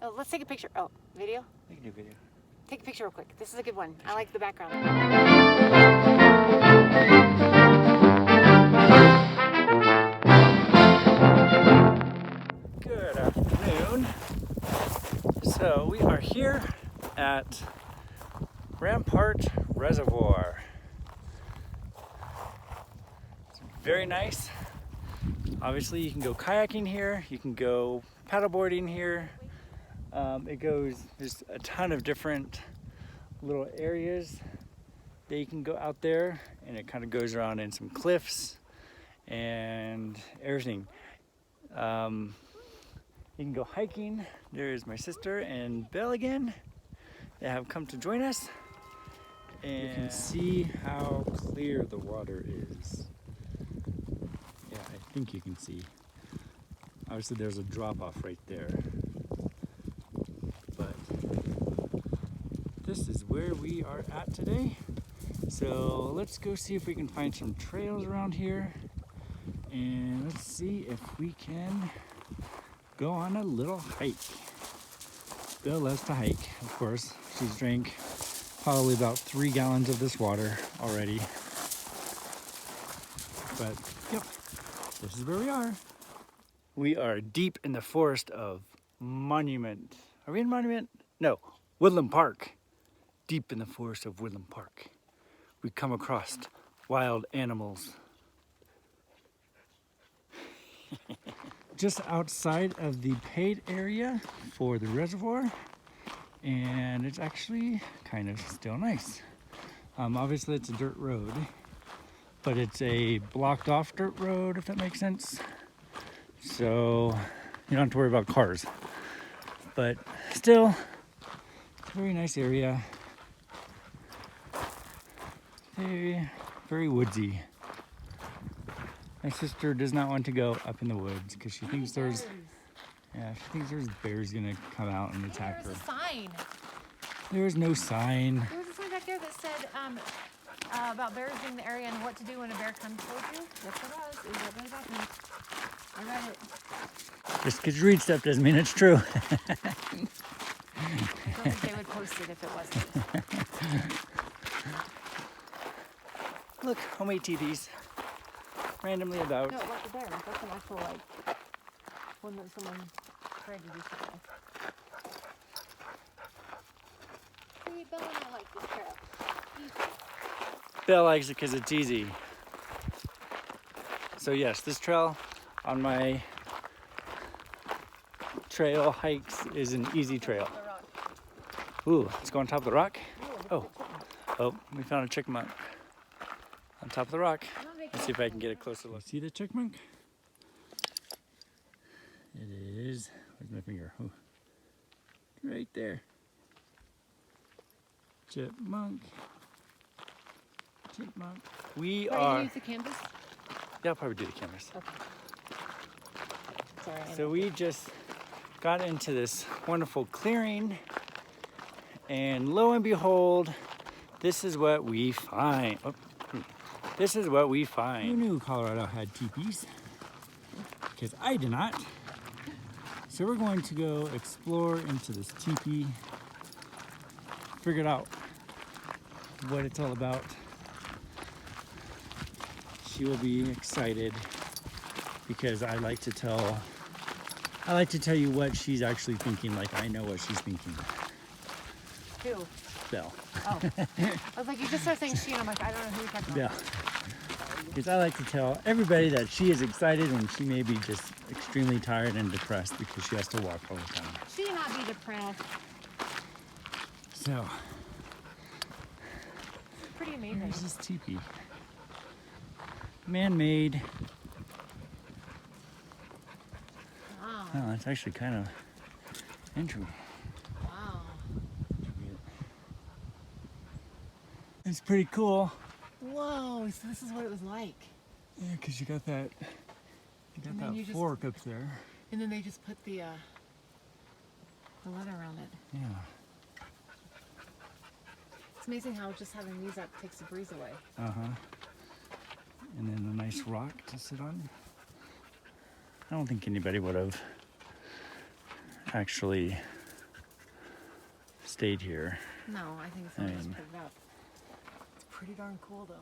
Oh, let's take a picture. Oh, video? We can do video. Take a picture real quick. This is a good one. I like the background. Good afternoon. So we are here at Rampart Reservoir. It's very nice. Obviously you can go kayaking here, you can go paddleboarding here. There's a ton of different little areas that you can go out there, and it kind of goes around in some cliffs and everything. You can go hiking. There's my sister and Belle again. They have come to join us. And you can see how clear the water is. Yeah, I think you can see. Obviously there's a drop off right there. But this is where we are at today. So let's go see if we can find some trails around here. And let's see if we can go on a little hike. Belle loves to hike, of course. She's drank probably about 3 gallons of this water already. But yep, this is where we are. We are deep in the forest of Monument. Are we in Monument? No, Woodland Park. Deep in the forest of Woodland Park. We come across wild animals. Just outside of the paid area for the reservoir, and it's actually kind of still nice. Obviously it's a dirt road, but it's a blocked off dirt road, if that makes sense. So you don't have to worry about cars, but still very nice area. Very woodsy. My sister does not want to go up in the woods because she thinks there's bears gonna come out and attack her. There's a sign. There is no sign. There was a sign back there that said about bears being in the area and what to do when a bear comes towards you. That's what it was. It was right by the bathroom. I read it. Just because you read stuff doesn't mean it's true. I don't think they would post it if it wasn't. Look, homemade TVs. Randomly about. No, like the bear. That's an actual, like, one that someone tried to do something with. See, Belle and I like this trail. Easy. Belle likes it because it's easy. So yes, this trail on my trail hikes is an easy trail. Ooh, let's go on top of the rock. Oh, we found a chipmunk on top of the rock. Let's see if I can get a closer look. See the chipmunk? It is. Where's my finger? Oh, right there. Chipmunk. Chipmunk. We are. You use the canvas? Yeah, I'll probably do the canvas. Okay. Sorry. So we just got into this wonderful clearing, and lo and behold, this is what we find. Oh. This is what we find. Who knew Colorado had teepees? Because I did not. So we're going to go explore into this teepee, figure out what it's all about. She will be excited because I like to tell you what she's actually thinking, like I know what she's thinking. Who? Belle. Oh. I was like, you just started saying she, and I'm like, I don't know who you're talking about. Belle. Because I like to tell everybody that she is excited when she may be just extremely tired and depressed because she has to walk all the time. She should not be depressed. So, It's pretty amazing. here's this teepee. Man-made. Wow. Oh, it's actually kind of interesting. Wow. It's pretty cool. Whoa, so this is what it was like. Yeah, because you got that fork up there. And then they just put the leather around it. Yeah. It's amazing how just having these up takes the breeze away. Uh-huh. And then a nice rock to sit on. I don't think anybody would have actually stayed here. No, I think someone just And- put it up. It's pretty darn cool though.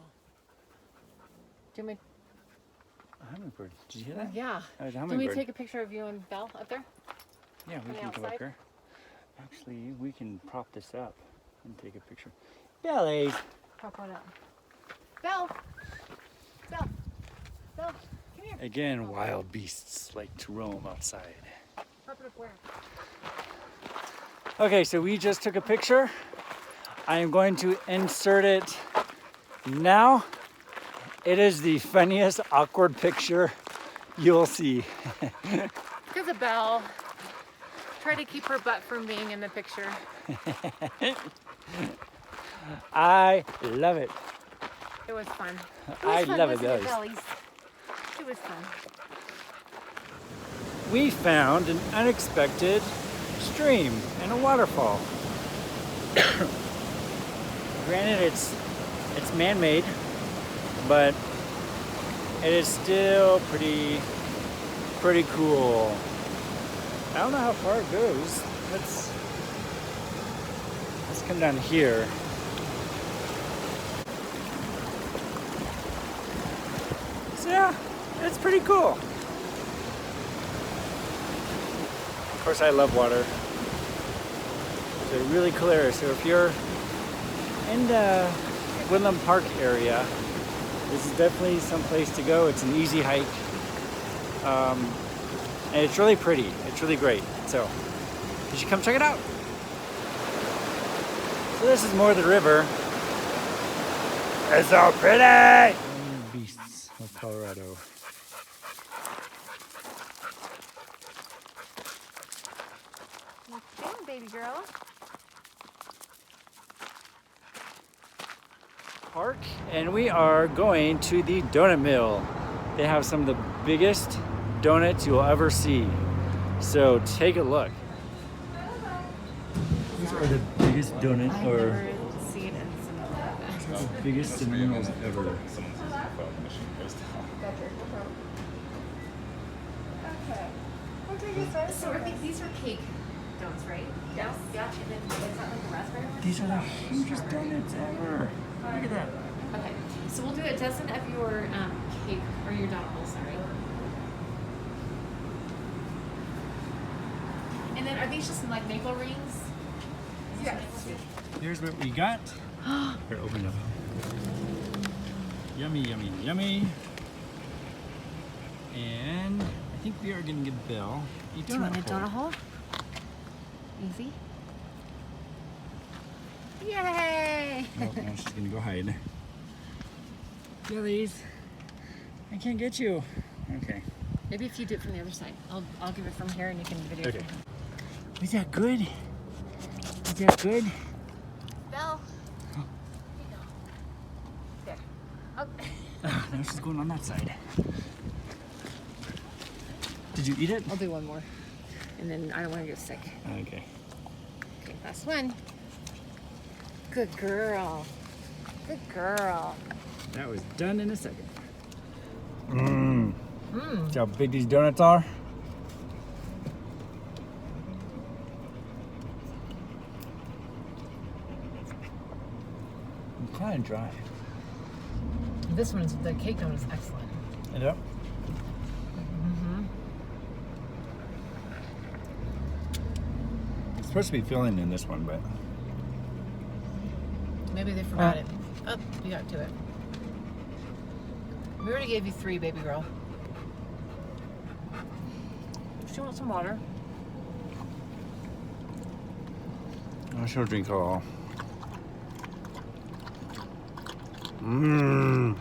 Do you want me? A hummingbird. Did you hear that? Yeah. That was a Do you want me hummingbird. to take a picture of you and Belle up there? Yeah, we the can come up outside? here. Actually, we can prop this up and take a picture. Belly! Prop what up? Belle! Belle! Belle! Come here. Again, wild beasts like to roam outside. Prop it up where? Okay, so we just took a picture. I am going to insert it now. It is the funniest awkward picture you'll see. Because of Belle. Try to keep her butt from being in the picture. I love it. It was fun. I love it, guys. guys. It was fun. We found an unexpected stream and a waterfall. Granted, it's man-made, but it is still pretty cool. I don't know how far it goes. Let's come down here. So yeah, it's pretty cool. Of course, I love water. It's a really cool area. So if you're in the Woodland Park area, this is definitely some place to go. It's an easy hike. And it's really pretty. It's really great. So you should come check it out. So this is more the river. It's so pretty! Beasts of Colorado. What you doing, baby girl? Park, and we are going to the Doughnut Mill. They have some of the biggest donuts you'll ever see. So take a look. These are the biggest donut I've never seen it. the biggest cinnamons ever. So I think these are cake donuts, right? Yes. Gotcha. And then is that like a raspberry one? These are the hugest donuts ever. Look at that. Okay. So we'll do a dozen of your cake or your donut roll, sorry. And then are these just like maple rings? Yes. Here's what we got. Here, open it up. Yummy, yummy, yummy. And I think we are gonna give Belle a Do you want a donut donut hole? Easy. Yay! Oh, now she's gonna go hide. Jellies, I can't get you. Okay. Maybe if you do it from the other side. I'll give it from here and you can video. Okay. Was that good? Was that good? Belle. There. Oh. Now she's going on that side. Did you eat it? I'll do one more. And then I don't want to get sick. Okay. Okay, last one. Good girl. Good girl. That was done in a second. Mmm. Mmm. See how big these donuts are? I'm kind of dry. This one's, the cake donut is excellent. Yep. Mm-hmm. It's supposed to be filling in this one, but Maybe they forgot it. Oh, you got to it. We already gave you 3, baby girl. Do you want some water? I shall drink all. Mmm.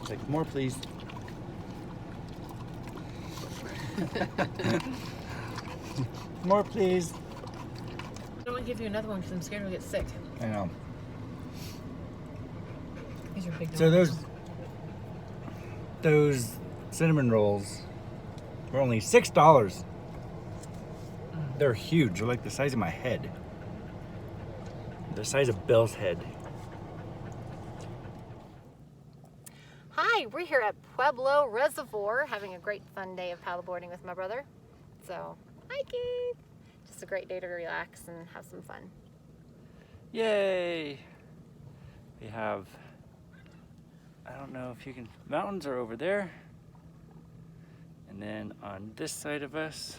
Like more, please. More, please. I don't want to give you another one because I'm scared we'll get sick. I know. These are big So donuts. those cinnamon rolls were only $6. They're huge. They're like the size of my head. The size of Belle's head. Hi, we're here at Pueblo Reservoir having a great fun day of paddleboarding with my brother. So, hi Keith. Just just a great day to relax and have some fun. Yay! We have, I don't know if you can, mountains are over there. And then on this side of us,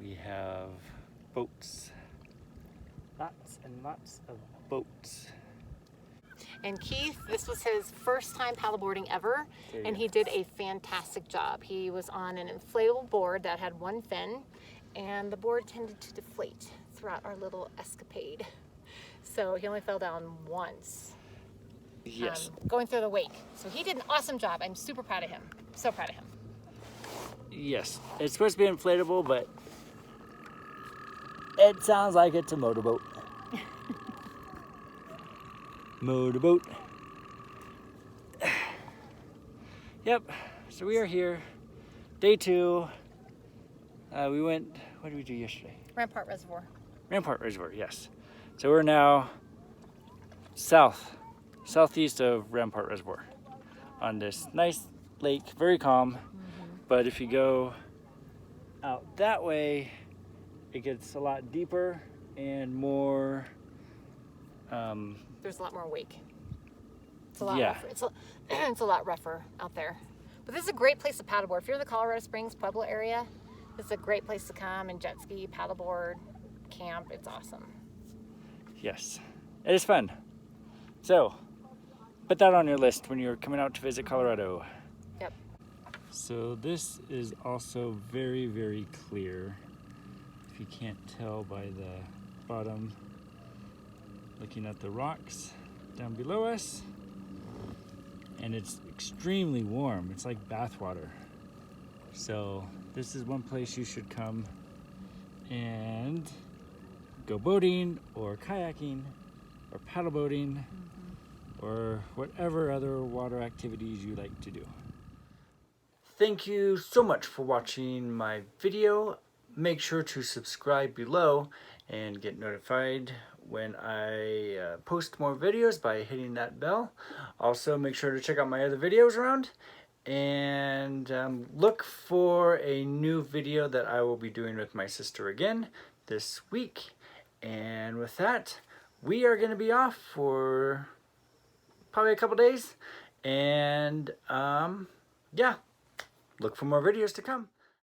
we have boats. Lots and lots of boats. And Keith, this was his first time paddleboarding ever, and he did a fantastic job. He was on an inflatable board that had one fin, and the board tended to deflate throughout our little escapade. So he only fell down once. Yes. Going through the wake. So he did an awesome job. I'm super proud of him. So proud of him. Yes. It's supposed to be inflatable, but it sounds like it's a motorboat. Motorboat. Yep. So we are here. Day 2. We went, what did we do yesterday? Rampart Reservoir. Rampart Reservoir, yes. So we're now southeast of Rampart Reservoir on this nice lake, very calm. But if you go out that way, it gets a lot deeper and more. There's a lot more wake. It's a lot Yeah. rougher. It's a lot rougher out there. But this is a great place to paddleboard. If you're in the Colorado Springs, Pueblo area, this is a great place to come and jet ski, paddleboard, camp. It's awesome. Yes, it is fun. So, put that on your list when you're coming out to visit Colorado. Yep. So this is also very, very clear. If you can't tell by the bottom, looking at the rocks down below us. And it's extremely warm. It's like bath water. So this is one place you should come and go boating or kayaking or paddle boating or whatever other water activities you like to do. Thank you so much for watching my video. Make sure to subscribe below and get notified when I post more videos by hitting that bell. Also, make sure to check out my other videos around and look for a new video that I will be doing with my sister again this week. And with that, we are going to be off for probably a couple days. And yeah, look for more videos to come.